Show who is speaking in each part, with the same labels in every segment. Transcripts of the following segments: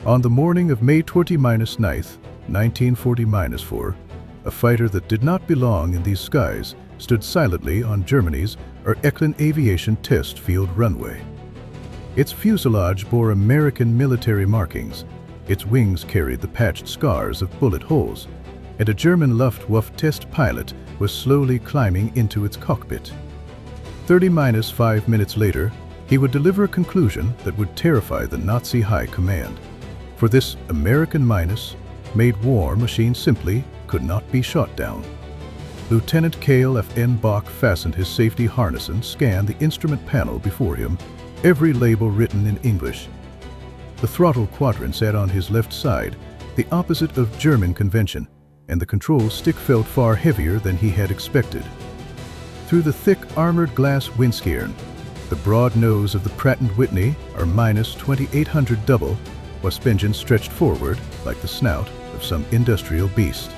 Speaker 1: On the morning of May 20-9th, 1940-4, a fighter that did not belong in these skies stood silently on Germany's Eklund Aviation Test Field runway. Its fuselage bore American military markings, its wings carried the patched scars of bullet holes, and a German Luftwaffe test pilot was slowly climbing into its cockpit. 30-5 minutes later, he would deliver a conclusion that would terrify the Nazi high command. For this American-made war machine simply could not be shot down. Lieutenant Klaffenbach fastened his safety harness and scanned the instrument panel before him, every label written in English. The throttle quadrant sat on his left side, the opposite of German convention, and the control stick felt far heavier than he had expected. Through the thick armored glass windscreen, the broad nose of the Pratt & Whitney R-2800 double Wasp engine stretched forward like the snout of some industrial beast.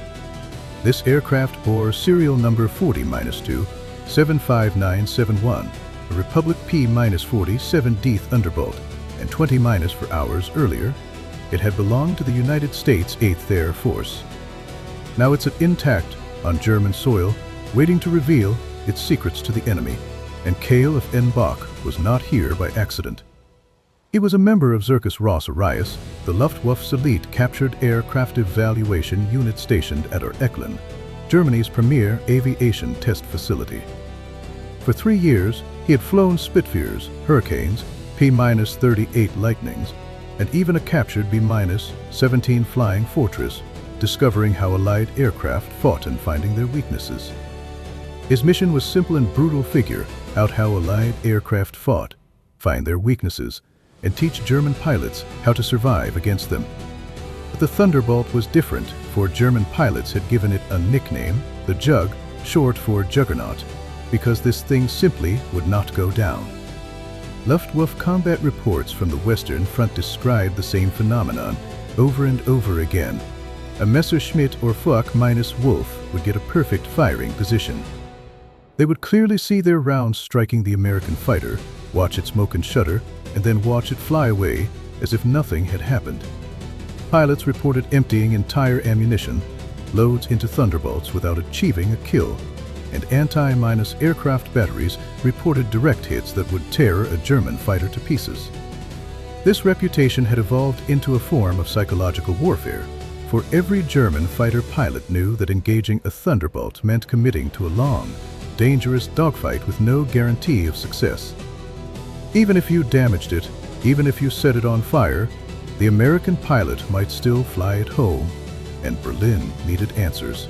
Speaker 1: This aircraft bore serial number 40-2 75971, a Republic P-47 Thunderbolt, and 20- for hours earlier, it had belonged to the United States 8th Air Force. Now it's intact on German soil, waiting to reveal its secrets to the enemy, and Klaffenbach was not here by accident. He was a member of Zirkus Rosarius, the Luftwaffe's elite captured aircraft evaluation unit stationed at Eklund, Germany's premier aviation test facility. For 3 years, he had flown Spitfires, Hurricanes, P-38 Lightnings, and even a captured B-17 Flying Fortress, discovering how Allied aircraft fought and finding their weaknesses. His mission was simple and brutal: figure out how Allied aircraft fought, find their weaknesses, and teach German pilots how to survive against them. But the Thunderbolt was different, for German pilots had given it a nickname, the Jug, short for Juggernaut, because this thing simply would not go down. Luftwaffe combat reports from the Western Front described the same phenomenon over and over again. A Messerschmitt or Focke-Wulf would get a perfect firing position. They would clearly see their rounds striking the American fighter, watch it smoke and shudder, and then watch it fly away as if nothing had happened. Pilots reported emptying entire ammunition loads into Thunderbolts without achieving a kill, and anti-mine aircraft batteries reported direct hits that would tear a German fighter to pieces. This reputation had evolved into a form of psychological warfare, for every German fighter pilot knew that engaging a Thunderbolt meant committing to a long, dangerous dogfight with no guarantee of success. Even if you damaged it, even if you set it on fire, the American pilot might still fly it home, and Berlin needed answers.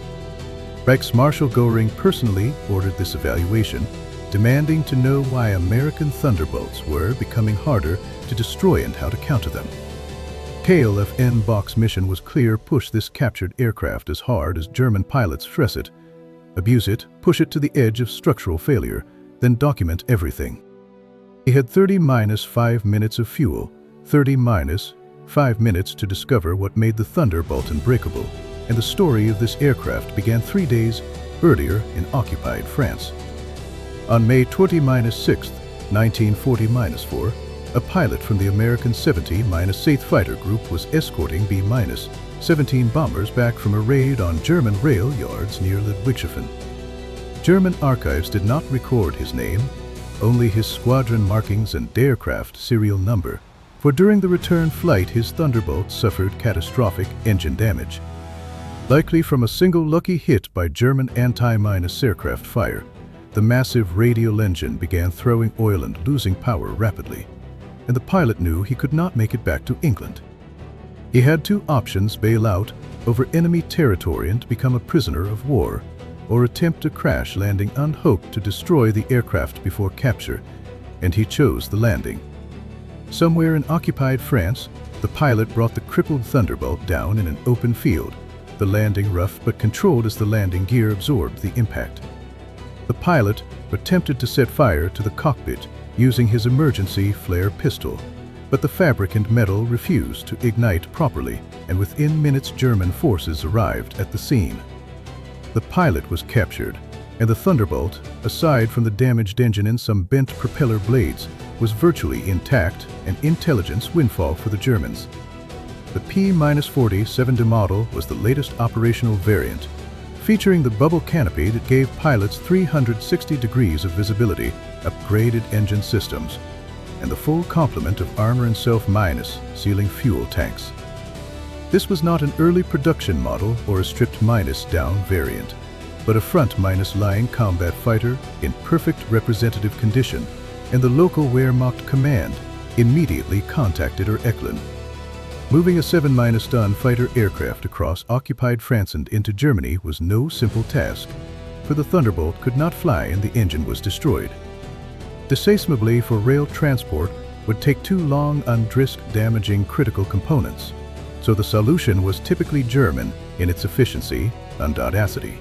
Speaker 1: Reichsmarshal Göring personally ordered this evaluation, demanding to know why American Thunderbolts were becoming harder to destroy and how to counter them. Klaffenbach's mission was clear: push this captured aircraft as hard as German pilots stress it, abuse it, push it to the edge of structural failure, then document everything. He had 30-5 minutes of fuel, 30-5 minutes to discover what made the Thunderbolt unbreakable, and the story of this aircraft began 3 days earlier in occupied France. On May 20-6, 1940-4, a pilot from the American 70-8th Fighter Group was escorting B-17 bombers back from a raid on German rail yards near Ludwigshafen. German archives did not record his name, only his squadron markings and aircraft serial number, for during the return flight his Thunderbolt suffered catastrophic engine damage. Likely from a single lucky hit by German anti-mine aircraft fire, the massive radial engine began throwing oil and losing power rapidly, and the pilot knew he could not make it back to England. He had 2 options: bail out over enemy territory and become a prisoner of war, or attempt a crash landing unhoped to destroy the aircraft before capture, and he chose the landing. Somewhere in occupied France, the pilot brought the crippled Thunderbolt down in an open field, the landing rough but controlled as the landing gear absorbed the impact. The pilot attempted to set fire to the cockpit using his emergency flare pistol, but the fabric and metal refused to ignite properly, and within minutes German forces arrived at the scene. The pilot was captured, and the Thunderbolt, aside from the damaged engine and some bent propeller blades, was virtually intact, an intelligence windfall for the Germans. The P-47 model was the latest operational variant, featuring the bubble canopy that gave pilots 360 degrees of visibility, upgraded engine systems, and the full complement of armor and self-sealing fuel tanks. This was not an early production model or a stripped down variant, but a front-lying combat fighter in perfect representative condition, and the local Wehrmacht command immediately contacted Eklund. Moving a 7-ton fighter aircraft across occupied France and into Germany was no simple task, for the Thunderbolt could not fly and the engine was destroyed. Disassembly for rail transport would take too long on risk damaging critical components, so the solution was typically German in its efficiency and audacity.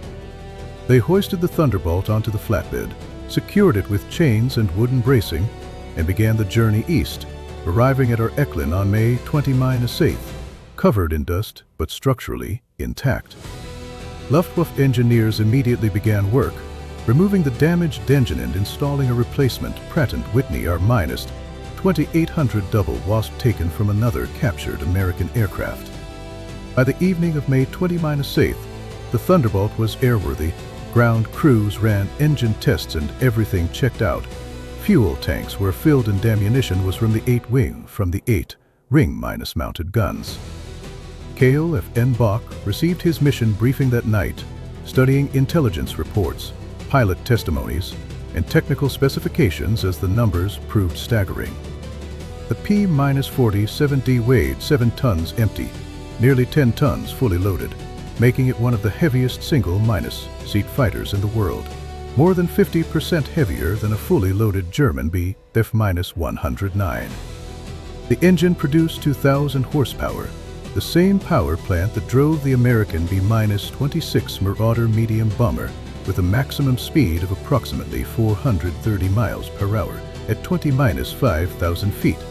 Speaker 1: They hoisted the Thunderbolt onto the flatbed, secured it with chains and wooden bracing, and began the journey east, arriving at Eklund on May 20-8th, covered in dust but structurally intact. Luftwaffe engineers immediately began work, removing the damaged engine and installing a replacement Pratt & Whitney R-2800 double Wasp taken from another captured American aircraft. By the evening of May 20-8th, the Thunderbolt was airworthy, ground crews ran engine tests and everything checked out. Fuel tanks were filled and ammunition was from the 8 ring-mounted guns. Klaffenbach received his mission briefing that night, studying intelligence reports, pilot testimonies, and technical specifications as the numbers proved staggering. The P-47D weighed 7 tons empty, nearly 10 tons fully loaded, making it one of the heaviest single-seat fighters in the world, more than 50% heavier than a fully loaded German Bf-109. The engine produced 2,000 horsepower, the same power plant that drove the American B-26 Marauder medium bomber with a maximum speed of approximately 430 miles per hour at 20-5,000 feet.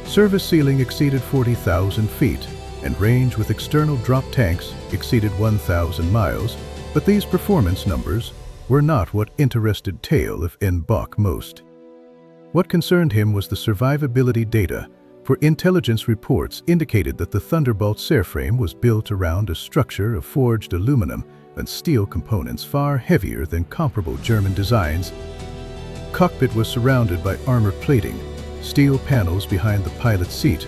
Speaker 1: Service ceiling exceeded 40,000 feet, and range with external drop tanks exceeded 1,000 miles, but these performance numbers were not what interested Klaffenbach most. What concerned him was the survivability data, for intelligence reports indicated that the Thunderbolt's airframe was built around a structure of forged aluminum and steel components far heavier than comparable German designs. The cockpit was surrounded by armor plating, steel panels behind the pilot's seat,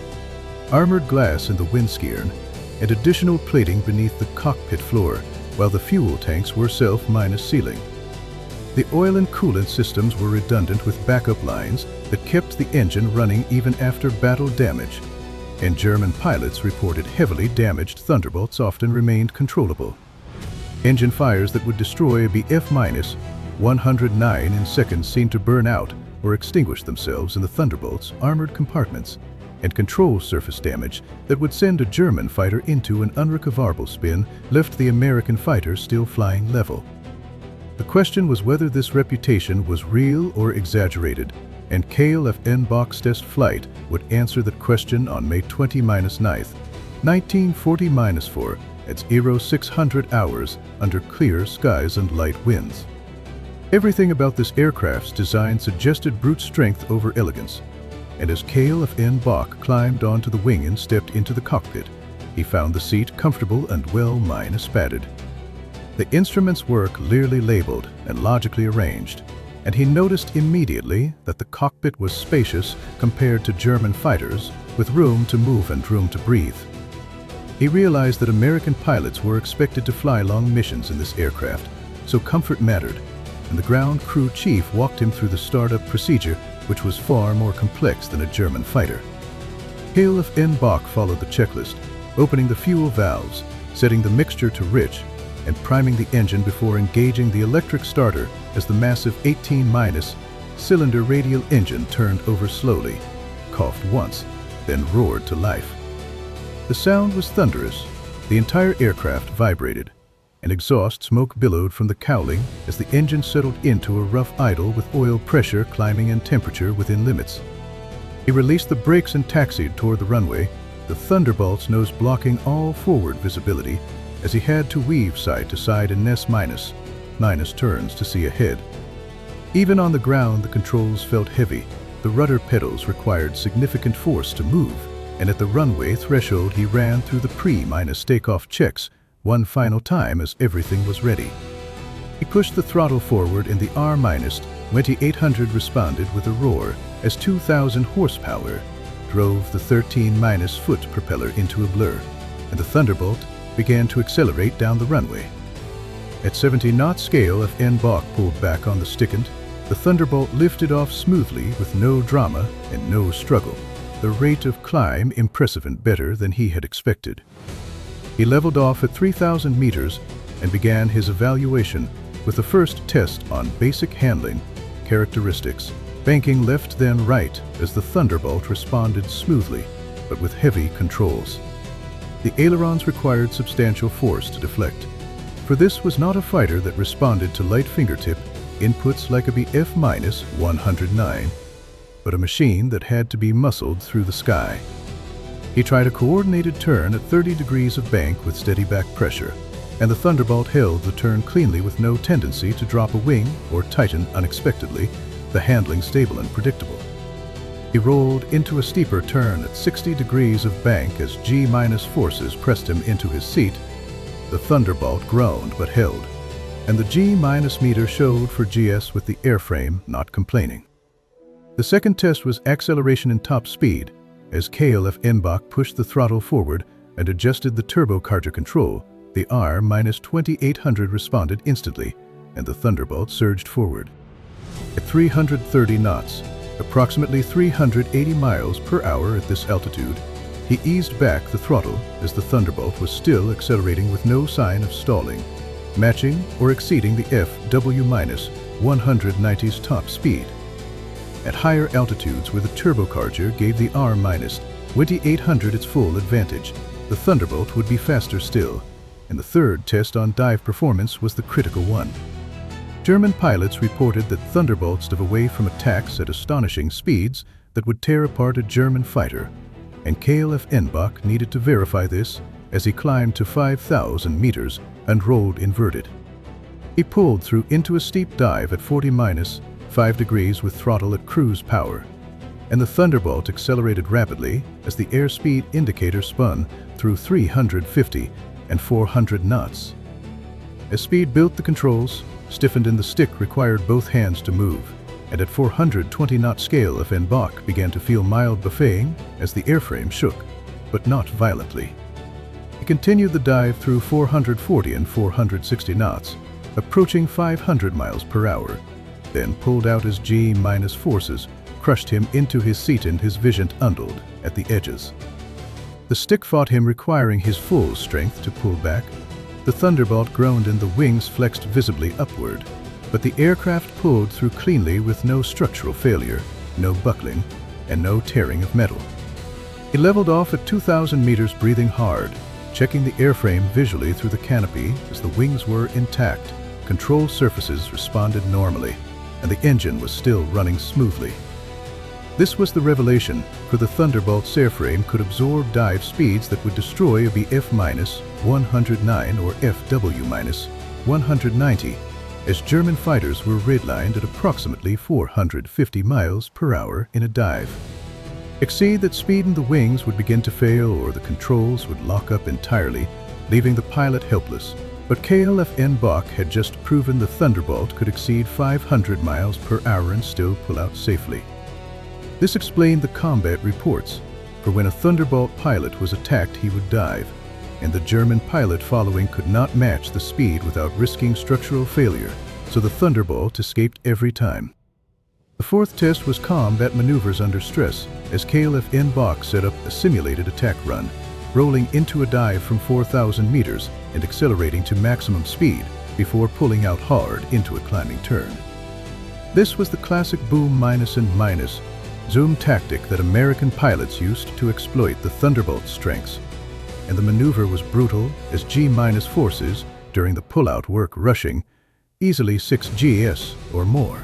Speaker 1: armored glass in the windscreen, and additional plating beneath the cockpit floor, while the fuel tanks were self-sealing. The oil and coolant systems were redundant with backup lines that kept the engine running even after battle damage, and German pilots reported heavily damaged Thunderbolts often remained controllable. Engine fires that would destroy a Bf-109 in seconds seemed to burn out or extinguish themselves in the Thunderbolt's armored compartments, and control surface damage that would send a German fighter into an unrecoverable spin left the American fighter still flying level. The question was whether this reputation was real or exaggerated, and Klaffenbach's test flight would answer that question on May 20-9th, 1940-4 at 0600 hours under clear skies and light winds. Everything about this aircraft's design suggested brute strength over elegance, and as Klaffenbach climbed onto the wing and stepped into the cockpit, he found the seat comfortable and well-padded. The instruments were clearly labeled and logically arranged, and he noticed immediately that the cockpit was spacious compared to German fighters, with room to move and room to breathe. He realized that American pilots were expected to fly long missions in this aircraft, so comfort mattered, and the ground crew chief walked him through the startup procedure, which was far more complex than a German fighter. Klaffenbach followed the checklist, opening the fuel valves, setting the mixture to rich, and priming the engine before engaging the electric starter as the massive 18-cylinder radial engine turned over slowly, coughed once, then roared to life. The sound was thunderous. The entire aircraft vibrated, and exhaust smoke billowed from the cowling as the engine settled into a rough idle with oil pressure climbing and temperature within limits. He released the brakes and taxied toward the runway, the Thunderbolt's nose blocking all forward visibility as he had to weave side to side in S-minus turns to see ahead. Even on the ground, the controls felt heavy. The rudder pedals required significant force to move, and at the runway threshold he ran through the pre-minus takeoff checks one final time as everything was ready. He pushed the throttle forward and the R-2800 responded with a roar as 2,000 horsepower drove the 13-foot propeller into a blur, and the Thunderbolt began to accelerate down the runway. At 70 knot scale, Klaffenbach pulled back on the stickend. The Thunderbolt lifted off smoothly with no drama and no struggle. The rate of climb impressive and better than he had expected. He leveled off at 3,000 meters and began his evaluation with the first test on basic handling characteristics, banking left then right as the Thunderbolt responded smoothly, but with heavy controls. The ailerons required substantial force to deflect, for this was not a fighter that responded to light fingertip inputs like a Bf-109, but a machine that had to be muscled through the sky. He tried a coordinated turn at 30 degrees of bank with steady back pressure, and the Thunderbolt held the turn cleanly with no tendency to drop a wing or tighten unexpectedly, the handling stable and predictable. He rolled into a steeper turn at 60 degrees of bank as G- forces pressed him into his seat. The Thunderbolt groaned but held, and the G- meter showed for GS with the airframe not complaining. The second test was acceleration in top speed as Klaffenbach pushed the throttle forward and adjusted the turbocharger control. The R-2800 responded instantly, and the Thunderbolt surged forward. At 330 knots, approximately 380 miles per hour at this altitude, he eased back the throttle as the Thunderbolt was still accelerating with no sign of stalling, matching or exceeding the F-190's top speed. At higher altitudes where the turbocharger gave the R-2800 its full advantage, the Thunderbolt would be faster still, and the third test on dive performance was the critical one. German pilots reported that Thunderbolts dove away from attacks at astonishing speeds that would tear apart a German fighter, and Klaffenbach needed to verify this as he climbed to 5,000 meters and rolled inverted. He pulled through into a steep dive at 40-5 degrees with throttle at cruise power, and the Thunderbolt accelerated rapidly as the airspeed indicator spun through 350 and 400 knots. As speed built, the controls, stiffened in the stick, required both hands to move, and at 420 knot scale, Klaffenbach began to feel mild buffeting as the airframe shook, but not violently. He continued the dive through 440 and 460 knots, approaching 500 miles per hour, then pulled out as G- forces crushed him into his seat and his vision undled at the edges. The stick fought him, requiring his full strength to pull back. The Thunderbolt groaned and the wings flexed visibly upward, but the aircraft pulled through cleanly with no structural failure, no buckling, and no tearing of metal. He leveled off at 2,000 meters, breathing hard, checking the airframe visually through the canopy as the wings were intact, control surfaces responded normally, and the engine was still running smoothly. This was the revelation, for the Thunderbolt's airframe could absorb dive speeds that would destroy a Bf-109 or Fw-190, as German fighters were redlined at approximately 450 miles per hour in a dive. Exceed that speed and the wings would begin to fail or the controls would lock up entirely, leaving the pilot helpless. But Klaffenbach had just proven the Thunderbolt could exceed 500 miles per hour and still pull out safely. This explained the combat reports, for when a Thunderbolt pilot was attacked he would dive, and the German pilot following could not match the speed without risking structural failure, so the Thunderbolt escaped every time. The fourth test was combat maneuvers under stress, as Klaffenbach set up a simulated attack run, rolling into a dive from 4,000 meters and accelerating to maximum speed before pulling out hard into a climbing turn. This was the classic boom minus and minus zoom tactic that American pilots used to exploit the Thunderbolt's strengths, and the maneuver was brutal as G- forces during the pullout work rushing easily 6 gs or more.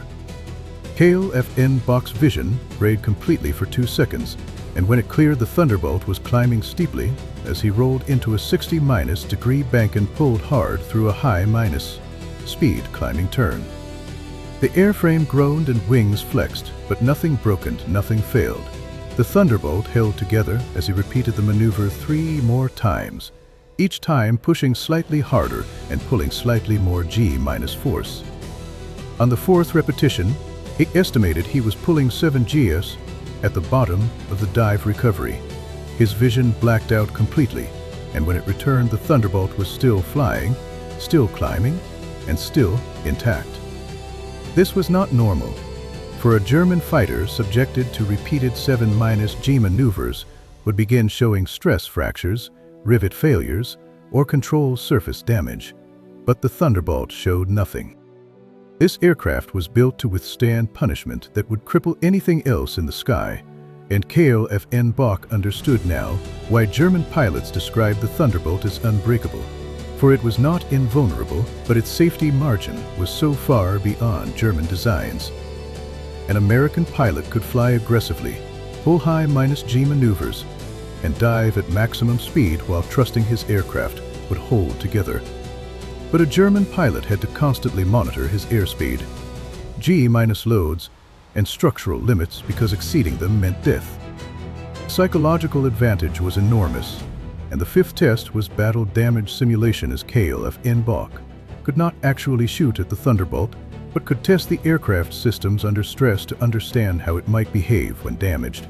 Speaker 1: Klaffenbach's vision rayed completely for 2 seconds, and when it cleared, the Thunderbolt was climbing steeply as he rolled into a 60-degree bank and pulled hard through a high-speed climbing turn. The airframe groaned and wings flexed, but nothing broke and nothing failed. The Thunderbolt held together as he repeated the maneuver 3 more times, each time pushing slightly harder and pulling slightly more G- force. On the 4th repetition, he estimated he was pulling 7 Gs at the bottom of the dive recovery. His vision blacked out completely, and when it returned, the Thunderbolt was still flying, still climbing, and still intact. This was not normal. For a German fighter subjected to repeated 7-G maneuvers would begin showing stress fractures, rivet failures, or control surface damage. But the Thunderbolt showed nothing. This aircraft was built to withstand punishment that would cripple anything else in the sky, and Klaffenbach understood now why German pilots described the Thunderbolt as unbreakable. For it was not invulnerable, but its safety margin was so far beyond German designs. An American pilot could fly aggressively, pull high-G maneuvers, and dive at maximum speed while trusting his aircraft would hold together. But a German pilot had to constantly monitor his airspeed, G- loads, and structural limits because exceeding them meant death. Psychological advantage was enormous, and the 5th test was battle damage simulation as Klaffenbach could not actually shoot at the Thunderbolt, but could test the aircraft systems under stress to understand how it might behave when damaged.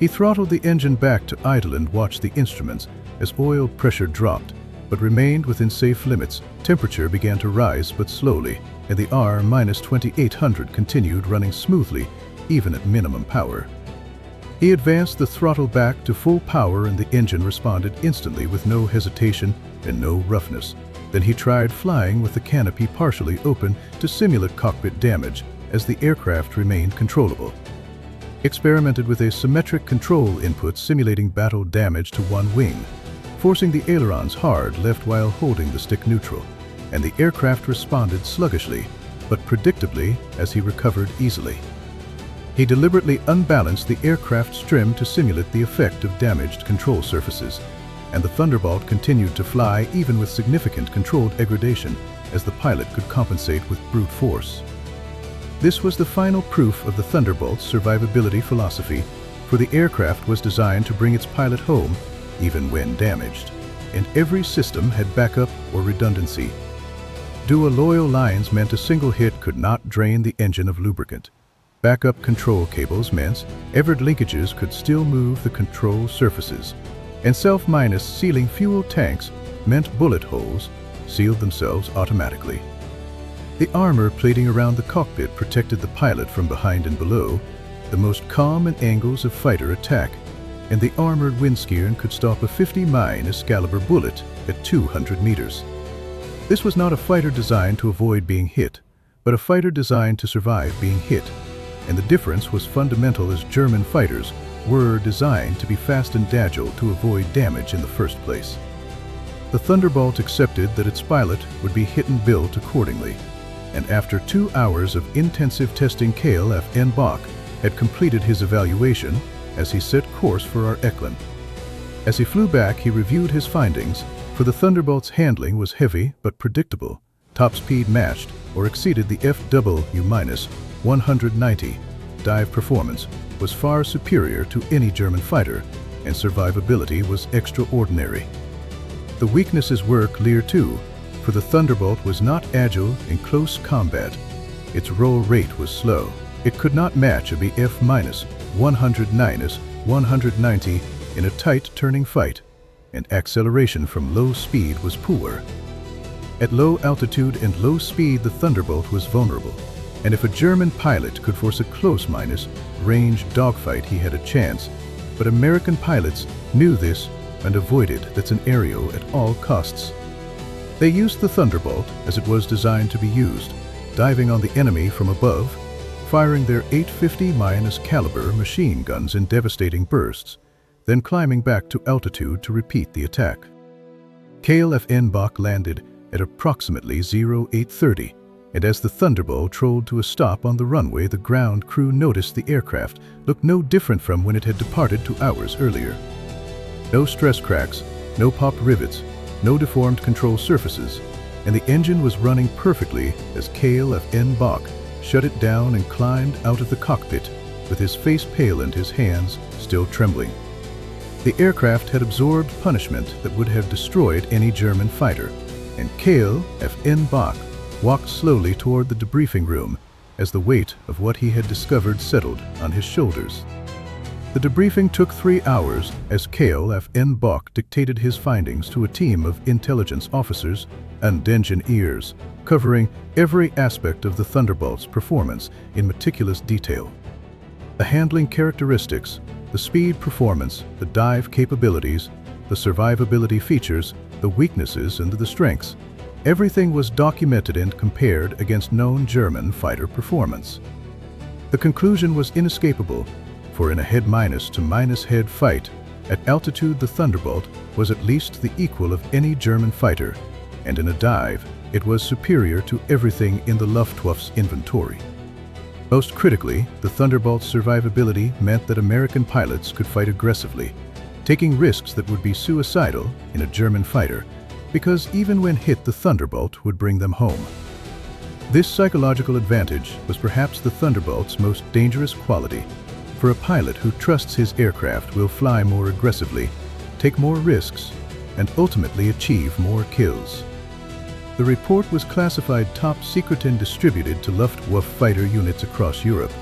Speaker 1: He throttled the engine back to idle and watched the instruments as oil pressure dropped, but remained within safe limits. Temperature began to rise but slowly, and the R-2800 continued running smoothly, even at minimum power. He advanced the throttle back to full power and the engine responded instantly with no hesitation and no roughness. Then he tried flying with the canopy partially open to simulate cockpit damage as the aircraft remained controllable. Experimented with a symmetric control input simulating battle damage to one wing, forcing the ailerons hard left while holding the stick neutral, and the aircraft responded sluggishly, but predictably as he recovered easily. He deliberately unbalanced the aircraft's trim to simulate the effect of damaged control surfaces, and the Thunderbolt continued to fly even with significant control degradation as the pilot could compensate with brute force. This was the final proof of the Thunderbolt's survivability philosophy, for the aircraft was designed to bring its pilot home even when damaged, and every system had backup or redundancy. Dual-loyal lines meant a single hit could not drain the engine of lubricant. Backup control cables meant everett linkages could still move the control surfaces, and self-sealing fuel tanks meant bullet holes sealed themselves automatically. The armor plating around the cockpit protected the pilot from behind and below, the most common angles of fighter attack, and the armored windscreen could stop a 50-caliber bullet at 200 meters. This was not a fighter designed to avoid being hit, but a fighter designed to survive being hit, and the difference was fundamental as German fighters were designed to be fast and agile to avoid damage in the first place. The Thunderbolt accepted that its pilot would be hit and built accordingly, and after 2 hours of intensive testing, Klaffenbach had completed his evaluation as he set course for our Eklund. As he flew back, he reviewed his findings, for the Thunderbolt's handling was heavy but predictable. Top speed matched or exceeded the FW-190. Dive performance was far superior to any German fighter, and survivability was extraordinary. The weaknesses were clear too, for the Thunderbolt was not agile in close combat. Its roll rate was slow. It could not match a Bf-109-190 in a tight turning fight, and acceleration from low speed was poor. At low altitude and low speed, the Thunderbolt was vulnerable, and if a German pilot could force a close-range dogfight, he had a chance. But American pilots knew this and avoided that scenario at all costs. They used the Thunderbolt as it was designed to be used, diving on the enemy from above, firing their 850-caliber machine guns in devastating bursts, then climbing back to altitude to repeat the attack. Klaffenbach landed at approximately 0830, and as the Thunderbolt trolled to a stop on the runway, the ground crew noticed the aircraft looked no different from when it had departed 2 hours earlier. No stress cracks, no popped rivets, no deformed control surfaces, and the engine was running perfectly as Klaffenbach shut it down and climbed out of the cockpit, with his face pale and his hands still trembling. The aircraft had absorbed punishment that would have destroyed any German fighter, and Klaffenbach walked slowly toward the debriefing room as the weight of what he had discovered settled on his shoulders. The debriefing took 3 hours as Klaffenbach dictated his findings to a team of intelligence officers and engineers, covering every aspect of the Thunderbolt's performance in meticulous detail. The handling characteristics, the speed performance, the dive capabilities, the survivability features, the weaknesses and the strengths. Everything was documented and compared against known German fighter performance. The conclusion was inescapable, for in a head-minus to minus-head fight, at altitude the Thunderbolt was at least the equal of any German fighter, and in a dive, it was superior to everything in the Luftwaffe's inventory. Most critically, the Thunderbolt's survivability meant that American pilots could fight aggressively, taking risks that would be suicidal in a German fighter, because even when hit, the Thunderbolt would bring them home. This psychological advantage was perhaps the Thunderbolt's most dangerous quality, for a pilot who trusts his aircraft will fly more aggressively, take more risks, and ultimately achieve more kills. The report was classified top secret and distributed to Luftwaffe fighter units across Europe,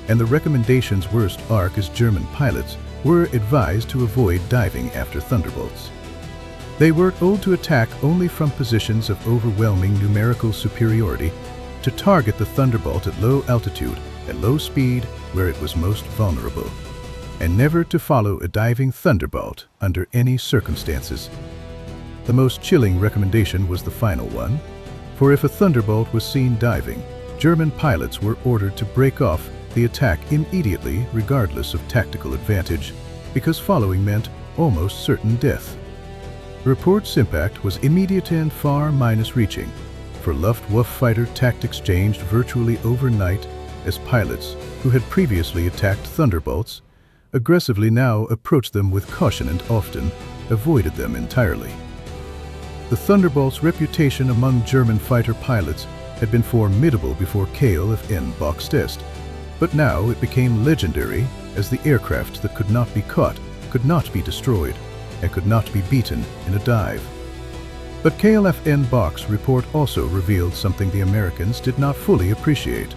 Speaker 1: and the recommendations worst arc as German pilots were advised to avoid diving after Thunderbolts. They were told to attack only from positions of overwhelming numerical superiority, to target the Thunderbolt at low altitude, at low speed, where it was most vulnerable, and never to follow a diving Thunderbolt under any circumstances. The most chilling recommendation was the final one, for if a Thunderbolt was seen diving, German pilots were ordered to break off the attack immediately regardless of tactical advantage, because following meant almost certain death. The report's impact was immediate and far-reaching, for Luftwaffe fighter tactics changed virtually overnight as pilots who had previously attacked Thunderbolts aggressively now approached them with caution and often avoided them entirely. The Thunderbolt's reputation among German fighter pilots had been formidable before Klaffenbach's test, but now it became legendary as the aircraft that could not be caught, could not be destroyed, and could not be beaten in a dive. But Klaffenbach's report also revealed something the Americans did not fully appreciate,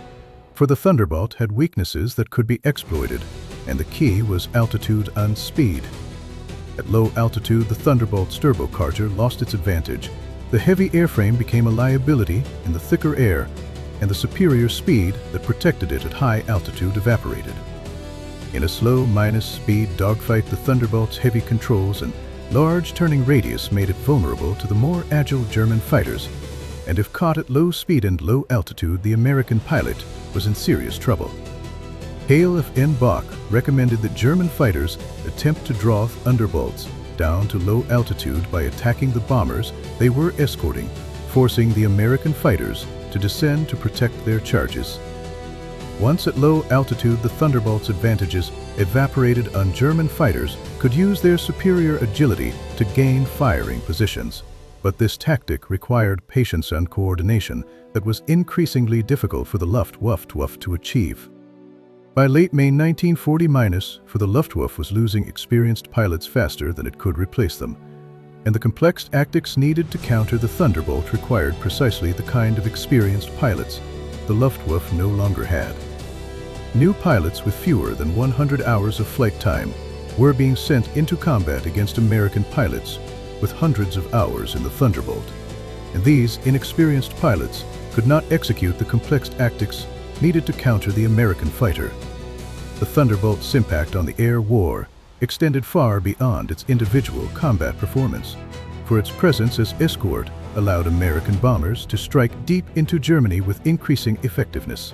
Speaker 1: for the Thunderbolt had weaknesses that could be exploited, and the key was altitude and speed. At low altitude, the Thunderbolt's turbocharger lost its advantage. The heavy airframe became a liability in the thicker air, and the superior speed that protected it at high altitude evaporated. In a slow-speed dogfight, the Thunderbolt's heavy controls and large turning radius made it vulnerable to the more agile German fighters, and if caught at low speed and low altitude, the American pilot was in serious trouble. Klaffenbach recommended that German fighters attempt to draw Thunderbolts down to low altitude by attacking the bombers they were escorting, forcing the American fighters to descend to protect their charges. Once at low altitude, the Thunderbolt's advantages evaporated and German fighters could use their superior agility to gain firing positions. But this tactic required patience and coordination that was increasingly difficult for the Luftwaffe to achieve. By late May 1940, for the Luftwaffe was losing experienced pilots faster than it could replace them, and the complex tactics needed to counter the Thunderbolt required precisely the kind of experienced pilots the Luftwaffe no longer had. New pilots with fewer than 100 hours of flight time were being sent into combat against American pilots with hundreds of hours in the Thunderbolt, and these inexperienced pilots could not execute the complex tactics needed to counter the American fighter. The Thunderbolt's impact on the air war extended far beyond its individual combat performance, for its presence as escort allowed American bombers to strike deep into Germany with increasing effectiveness.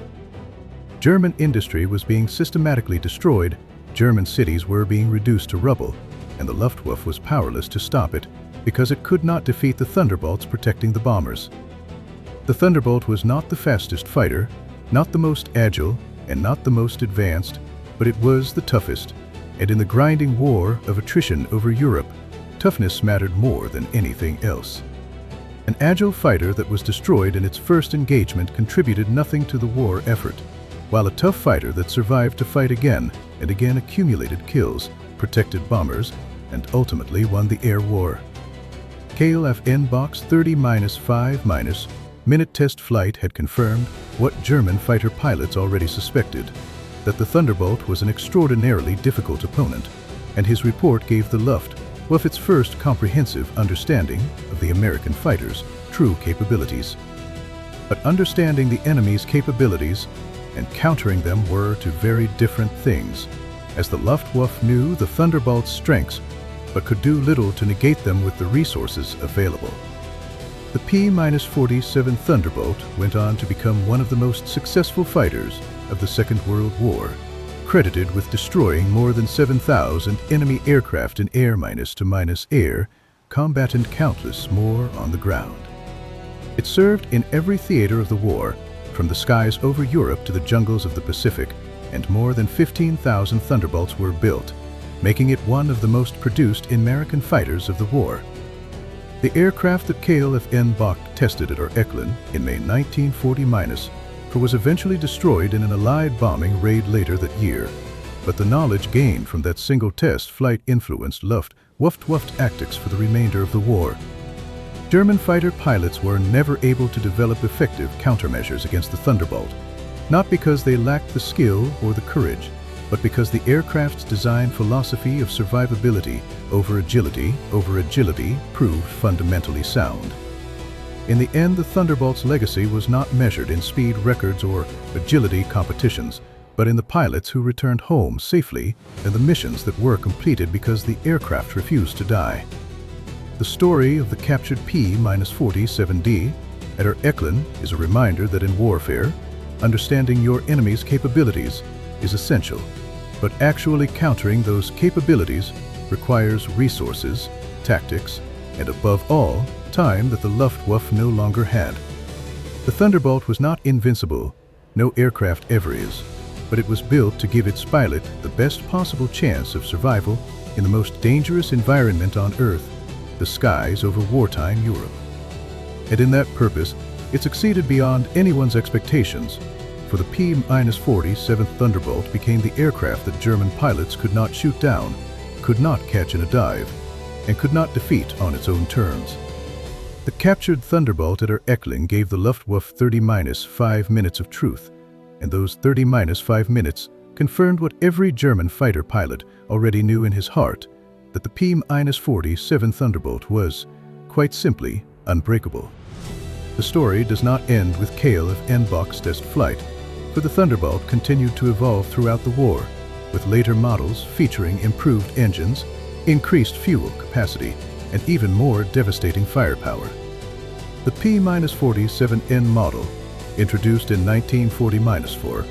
Speaker 1: German industry was being systematically destroyed, German cities were being reduced to rubble, and the Luftwaffe was powerless to stop it because it could not defeat the Thunderbolts protecting the bombers. The Thunderbolt was not the fastest fighter, not the most agile, and not the most advanced, but it was the toughest, and in the grinding war of attrition over Europe, toughness mattered more than anything else. An agile fighter that was destroyed in its first engagement contributed nothing to the war effort, while a tough fighter that survived to fight again and again accumulated kills, protected bombers, and ultimately won the air war. Klaffenbach's 30-5- test flight had confirmed what German fighter pilots already suspected, that the Thunderbolt was an extraordinarily difficult opponent, and his report gave the Luftwaffe its first comprehensive understanding of the American fighters' true capabilities. But understanding the enemy's capabilities and countering them were two very different things, as the Luftwaffe knew the Thunderbolt's strengths but could do little to negate them with the resources available. The P-47 Thunderbolt went on to become one of the most successful fighters of the Second World War, credited with destroying more than 7,000 enemy aircraft in air-to-air combat and countless more on the ground. It served in every theater of the war, from the skies over Europe to the jungles of the Pacific, and more than 15,000 Thunderbolts were built, making it one of the most produced American fighters of the war. The aircraft that Klaffenbach tested at Eklund in May 1940 was eventually destroyed in an Allied bombing raid later that year, but the knowledge gained from that single test flight influenced Luftwaffe tactics for the remainder of the war. German fighter pilots were never able to develop effective countermeasures against the Thunderbolt, not because they lacked the skill or the courage, but because the aircraft's design philosophy of survivability over agility proved fundamentally sound. In the end, the Thunderbolt's legacy was not measured in speed records or agility competitions, but in the pilots who returned home safely and the missions that were completed because the aircraft refused to die. The story of the captured P-47D at Eklund is a reminder that in warfare, understanding your enemy's capabilities is essential, but actually countering those capabilities requires resources, tactics, and above all, time that the Luftwaffe no longer had. The Thunderbolt was not invincible, no aircraft ever is, but it was built to give its pilot the best possible chance of survival in the most dangerous environment on Earth, the skies over wartime Europe. And in that purpose, it succeeded beyond anyone's expectations, for the P-47 Thunderbolt became the aircraft that German pilots could not shoot down, could not catch in a dive, and could not defeat on its own terms. The captured Thunderbolt at Eklund gave the Luftwaffe 30-5 minutes of truth, and those 30-5 minutes confirmed what every German fighter pilot already knew in his heart, that the P-47 Thunderbolt was, quite simply, unbreakable. The story does not end with Klaffenbach's test flight, for the Thunderbolt continued to evolve throughout the war, with later models featuring improved engines, increased fuel capacity, and even more devastating firepower. The P-47N model, introduced in 1940-4,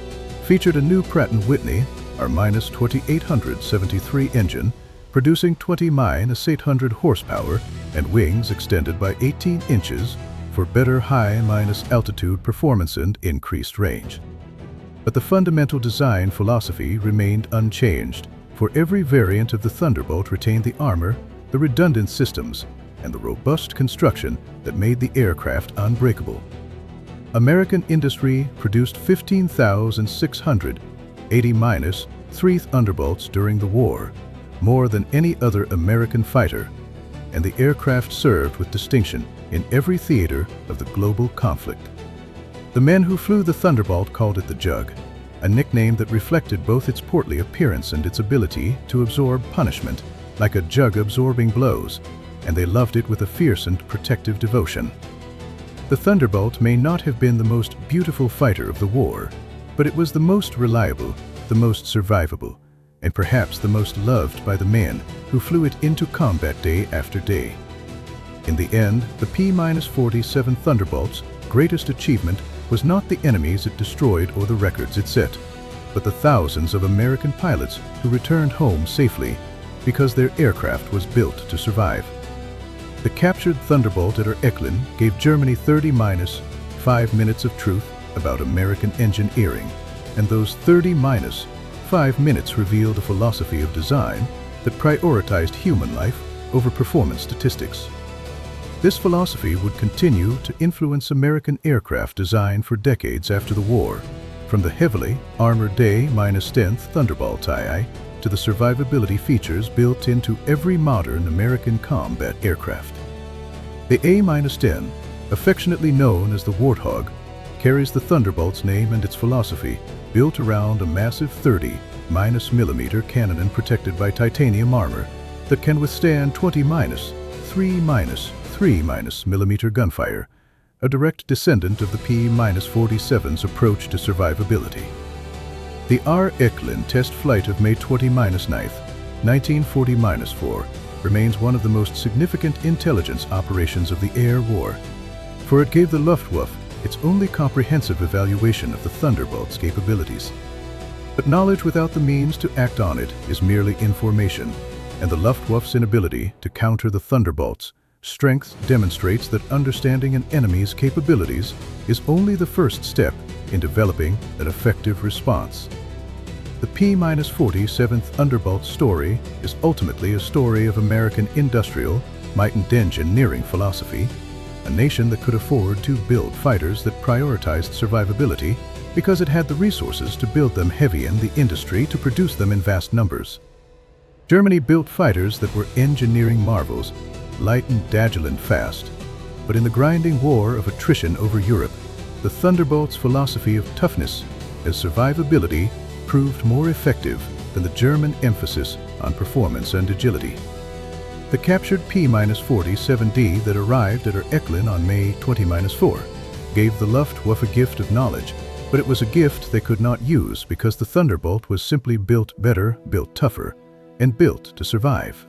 Speaker 1: featured a new Pratt & Whitney R-2873 engine, producing 20-800 horsepower and wings extended by 18 inches for better high-altitude performance and increased range. But the fundamental design philosophy remained unchanged, for every variant of the Thunderbolt retained the armor, the redundant systems, and the robust construction that made the aircraft unbreakable. American industry produced 15,680-3 Thunderbolts during the war, more than any other American fighter, and the aircraft served with distinction in every theater of the global conflict. The men who flew the Thunderbolt called it the Jug, a nickname that reflected both its portly appearance and its ability to absorb punishment, like a jug absorbing blows, and they loved it with a fierce and protective devotion. The Thunderbolt may not have been the most beautiful fighter of the war, but it was the most reliable, the most survivable, and perhaps the most loved by the men who flew it into combat day after day. In the end, the P-47 Thunderbolt's greatest achievement was not the enemies it destroyed or the records it set, but the thousands of American pilots who returned home safely because their aircraft was built to survive. The captured Thunderbolt at Eklund gave Germany 30-5 minutes of truth about American engineering, and those 30-5 minutes revealed a philosophy of design that prioritized human life over performance statistics. This philosophy would continue to influence American aircraft design for decades after the war, From the heavily armored A-10 Thunderbolt II to the survivability features built into every modern American combat aircraft. The A-10, affectionately known as the Warthog, carries the Thunderbolt's name and its philosophy, built around a massive 30-mm cannon protected by titanium armor that can withstand 20-3-3-mm gunfire, a direct descendant of the P-47's approach to survivability. The R. Eklund test flight of May 29, 1940-4 remains one of the most significant intelligence operations of the air war, for it gave the Luftwaffe its only comprehensive evaluation of the Thunderbolt's capabilities. But knowledge without the means to act on it is merely information, and the Luftwaffe's inability to counter the Thunderbolt's strength demonstrates that understanding an enemy's capabilities is only the first step in developing an effective response. The P-47 Thunderbolt story is ultimately a story of American industrial, might and engineering philosophy, a nation that could afford to build fighters that prioritized survivability because it had the resources to build them heavy in the industry to produce them in vast numbers. Germany built fighters that were engineering marvels, light and agile and fast, but in the grinding war of attrition over Europe, the Thunderbolt's philosophy of toughness as survivability proved more effective than the German emphasis on performance and agility. The captured P-47D that arrived at Eklund on May 20-4 gave the Luftwaffe a gift of knowledge, but it was a gift they could not use because the Thunderbolt was simply built better, built tougher, and built to survive.